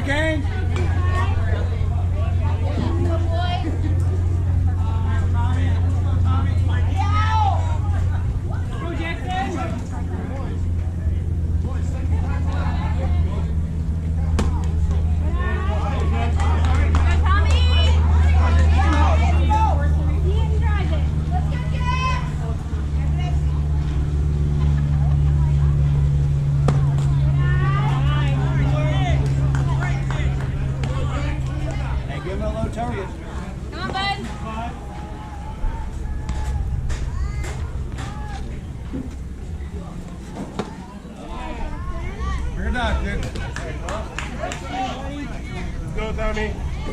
Kane.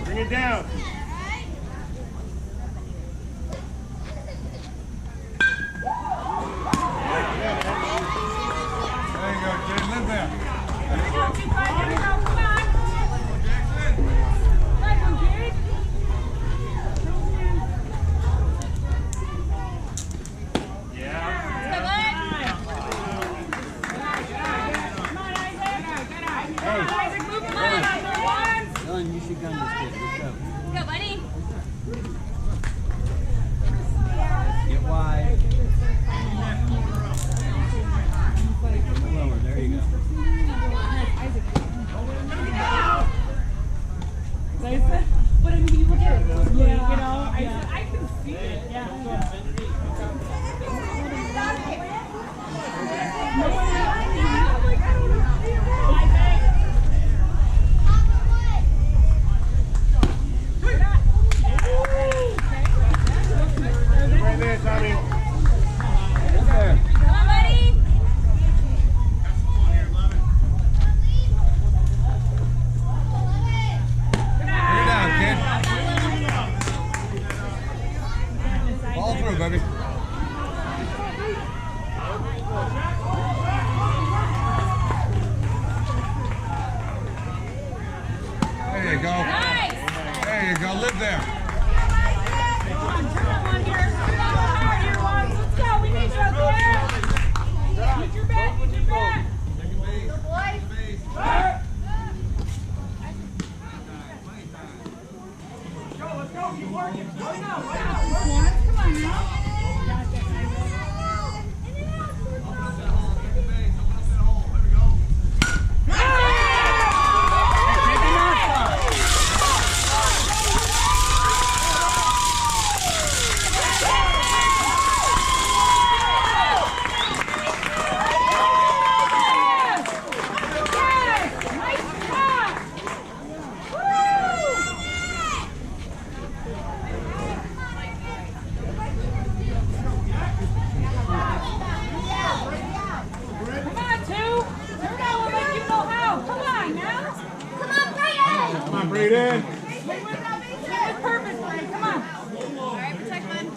Bring it down. There you go, kid. Live there. You should gun this kid. Let's go. Go, buddy. Get wide. Lower. There you go. But I mean, you look at it. Yeah. You know, I can see it. Yeah. Right there, Tommy. Right there. Come on, buddy. Bring it down, kid. Ball through, baby. There you go. Nice. There you go. Live there. Come on here. Come on here, Juan. Let's go. We need you out there. Need your back. Need your back. Let's go. Keep working. Go now. Come on now. Breathe in. Perfect, Frank. Come on. All right, protect one.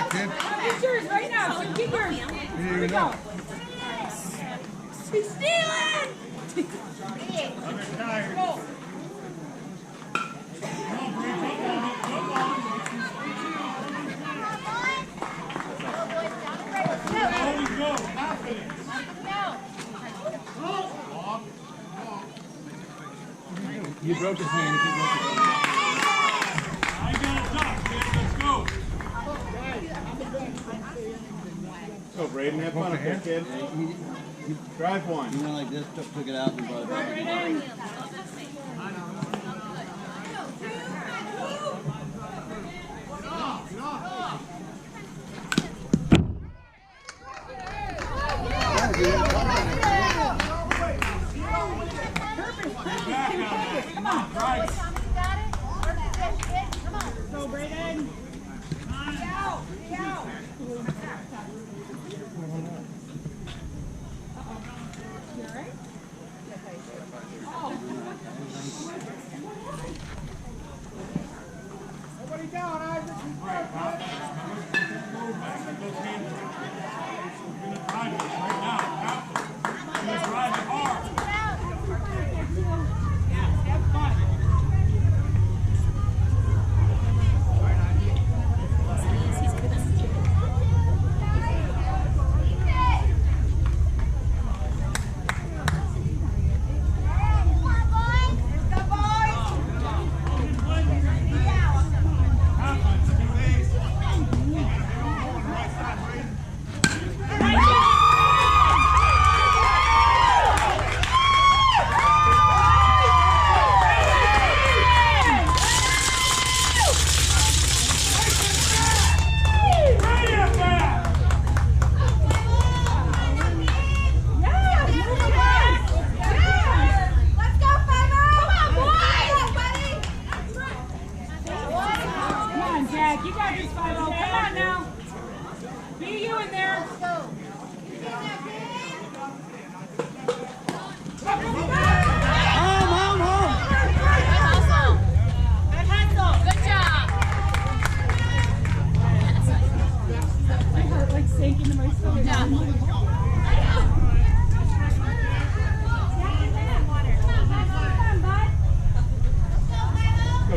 Kid. It's yours right now, so keep yours. Here you go. He's stealing! Go. You broke his hand. If you broke his hand. Go, Braden. Have fun up there, kid. Drive one. You went like this, took it out, and brought it back. Come on. Go, Braden. Out. You all right?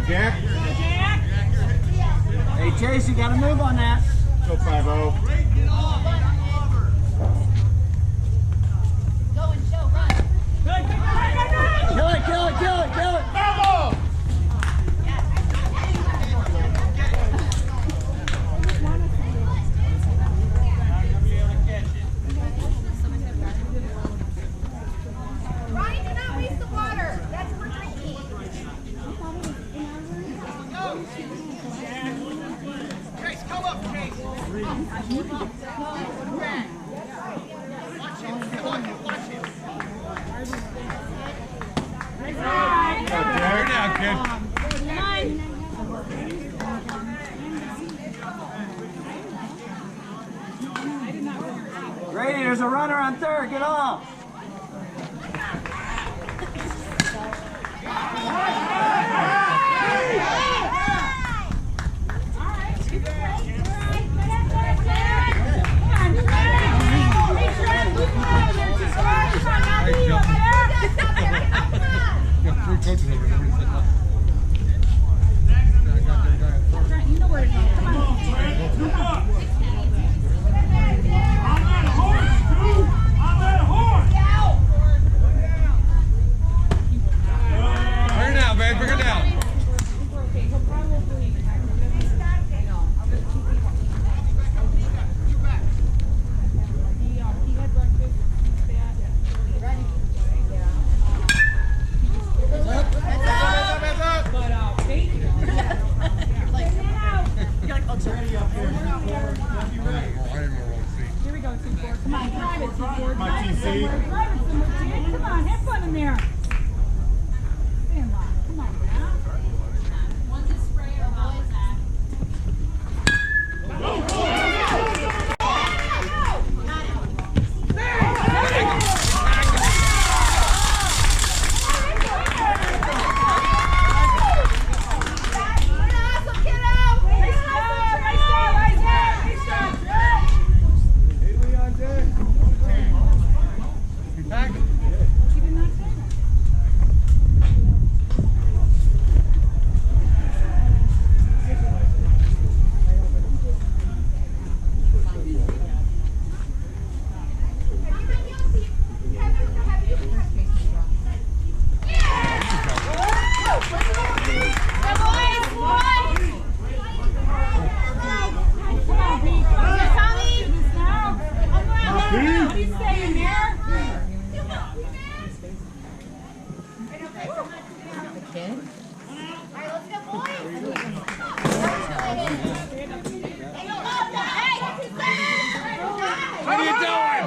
Jack. Jack. Hey, Chase, you got to move on that. Go 5-0. Good. Kill it, kill it, kill it, kill it. Ryan, do not waste the water. That's for drinking. Chase, come up, Chase. Watch him. Watch him. Watch him. Here now, kid. Grady, there's a runner on third. Get off. You got 3 coaches over there. Everybody said nothing. I got that guy at third. You know where to go. Come on. Bring her down, babe. Bring her down. Here we go, T4. Come on, drive it, T4. Come on, TC. Drive it somewhere, T. Come on, have fun in there. Stand by. Come on now. One's a spray or one's that. He's staying there. What are you doing?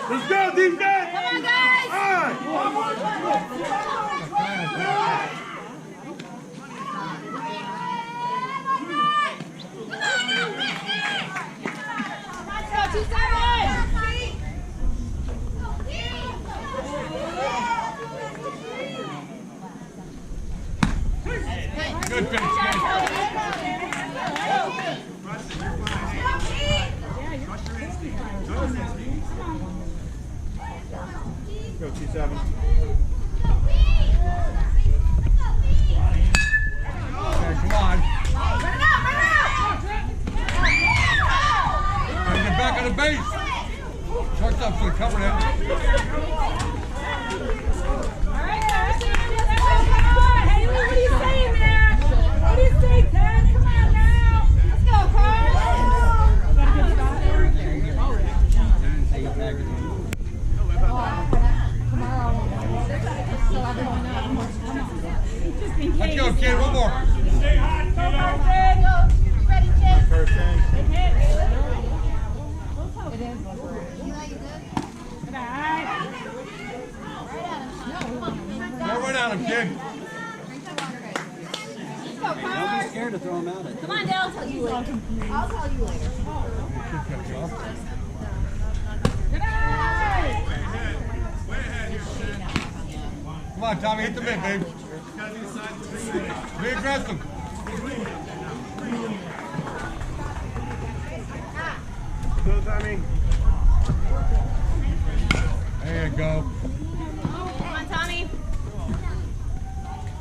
Let's go, defense! Come on, guys. Let's go, T7. Good finish, guys. Go, T7. Okay, come on. Gotta get back on the base. Shortstop's gonna cover that. All right, guys. Come on. Haley, what are you saying there? What do you say, Ted? Come on now. Let's go, Carl. Gotta get Scott there. Hey, you tagged him. Just in case. Let's go, kid. One more. Go, Carson. First in. Hit. Don't run out of him, kid. Don't be scared to throw him out at Come on, Dale. I'll tell you later. I'll tell you later. Should cut you off. Good night. on, Tommy, hit the mid, babe. Be aggressive. Go, Tommy. There you go. Come on, Tommy.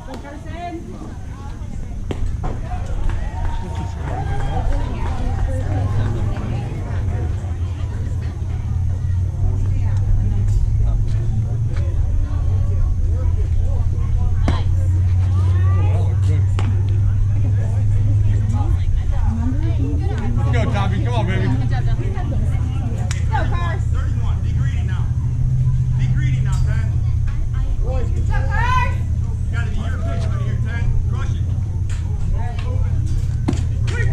Go, Carson. Let's go, Tommy. Come on, baby. Go, Cars. 31. Be greedy now. Be greedy now, 10. Go, Cars. Gotta be your pitch right here, 10. Crush it. Quick.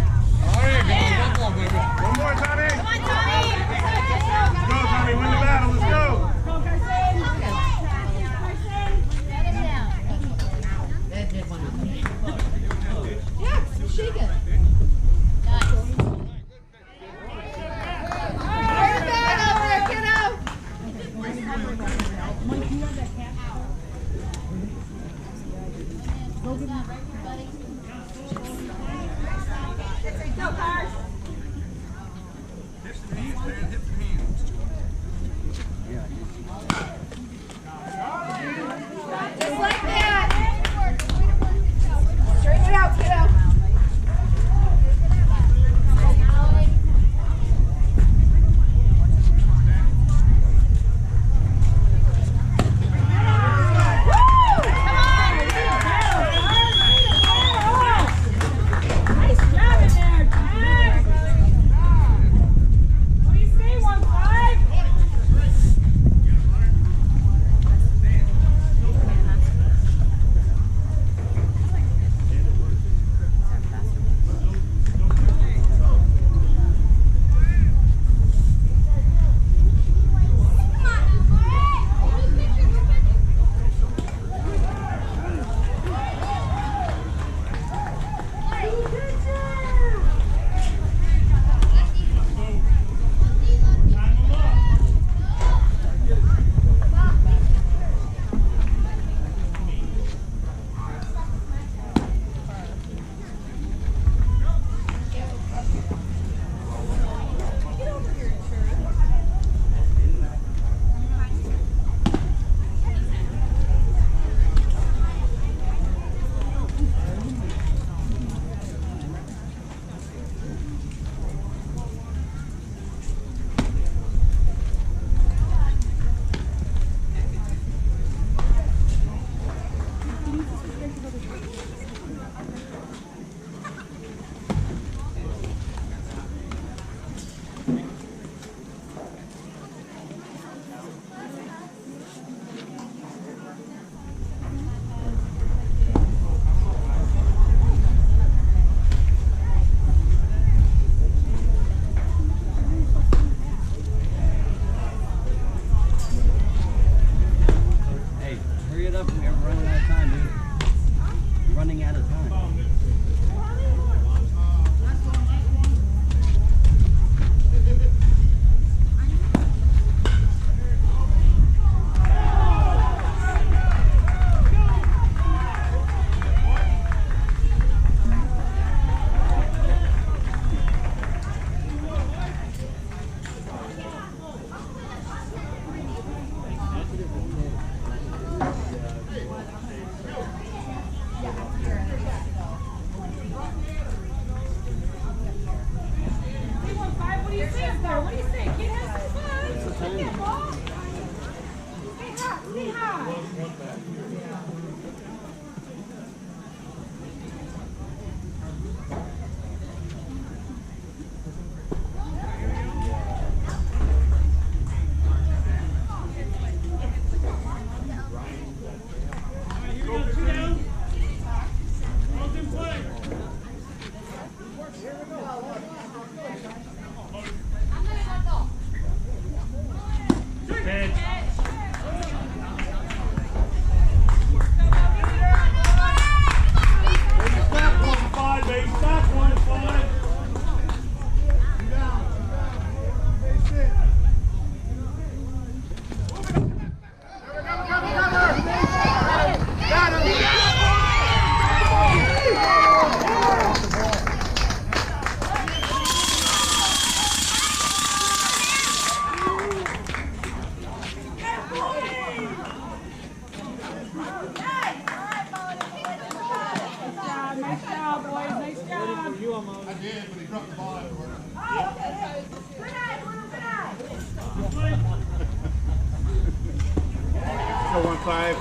go 1-5.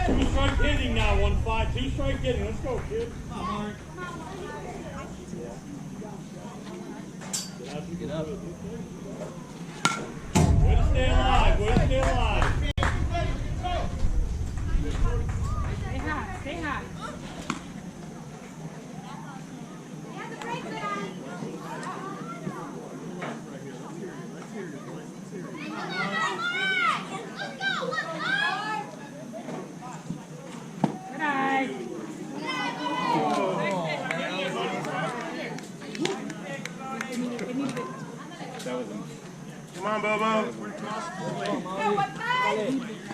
Two strike hitting now, 1-5. Two strike hitting. Let's go, kid. Get up. Way to stay alive. Way to stay alive. Stay high. Stay high. You have the brakes on. Let's go. Look, Good eye. Come on, Bobo. Go, what, five?